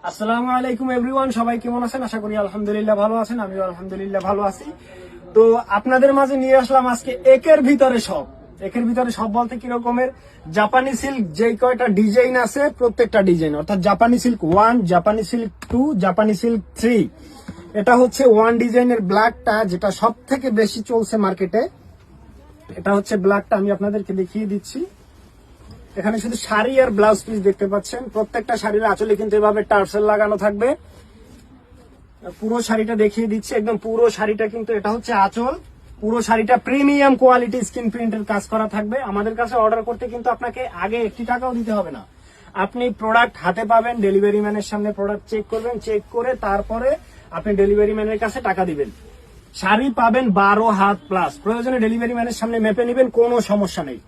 আসসালামু আলাইকুম এভরিওয়ান, সবাই কেমন আছেন? আশা করি আলহামদুলিল্লাহ ভালো আছেন। আমিও আলহামদুলিল্লাহ ভালো আছি। তো আপনাদের মাঝে নিয়ে আসলাম আজকে একের ভিতরে সব বলতে কি রকমের জাপানি সিল্ক যে কয়টা ডিজাইন আছে, প্রত্যেকটা ডিজাইন অর্থাৎ জাপানি সিল্ক 1, জাপানি সিল্ক 2, জাপানি সিল্ক 3। এটা হচ্ছে 1 ডিজাইনের ব্ল্যাকটা, যেটা সব থেকে বেশি চলছে মার্কেটে। এটা হচ্ছে ব্ল্যাকটা, আমি আপনাদেরকে দেখিয়ে দিচ্ছি। এখানে শুধু শাড়ি আর ব্লাউজ পিস দেখতে পাচ্ছেন। প্রত্যেকটা শাড়ির আঁচলে কিন্তু এভাবে টার্সেল লাগানো থাকবে। পুরো শাড়িটা দেখিয়ে দিচ্ছি, একদম পুরো শাড়িটা কিন্তু এটা হচ্ছে আঁচল। পুরো শাড়িটা প্রিমিয়াম কোয়ালিটি স্ক্রিন প্রিন্টের কাজ করা থাকবে। আমাদের কাছে অর্ডার করতে কিন্তু আপনাকে আগে 1 টাকাও দিতে হবে না। আপনি প্রোডাক্ট হাতে পাবেন, ডেলিভারি ম্যানের সামনে প্রোডাক্ট চেক করবেন, চেক করে তারপরে আপনি ডেলিভারি ম্যানের কাছে টাকা দিবেন। শাড়ি পাবেন 12 হাত প্লাস। প্রয়োজনে ডেলিভারি ম্যানের সামনে মেপে নেবেন, কোনো সমস্যা নেই।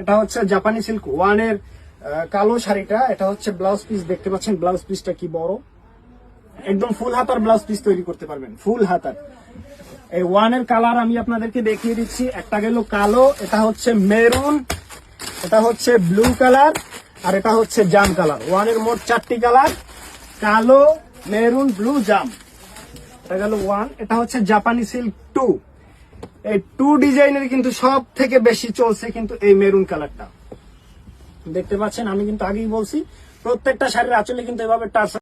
এটা হচ্ছে জাপানি সিল্ক 1 এর কালো শাড়িটা। এটা হচ্ছে ব্লাউজ পিস, দেখতে পাচ্ছেন ব্লাউজ পিসটা কি বড়। একদম ফুল হাতার ব্লাউজ পিস তৈরি করতে পারবেন, ফুল হাতার। এই 1 এর কালার আমি আপনাদেরকে দেখিয়ে দিচ্ছি। একটা গেল কালো, এটা হচ্ছে মেরুন, এটা হচ্ছে ব্লু কালার, আর এটা হচ্ছে জাম কালার। 1 এর মোট 4টি কালার, কালো, মেরুন, ব্লু, জাম। এটা গেল 1। এটা হচ্ছে জাপানি সিল্ক 2। এই 2 ডিজাইনের কিন্তু সব থেকে বেশি চলছে কিন্তু এই মেরুন কালারটা। দেখতে পাচ্ছেন, আমি কিন্তু আগেই বলছি প্রত্যেকটা শাড়ির আঁচলে কিন্তু এভাবে টার্সেল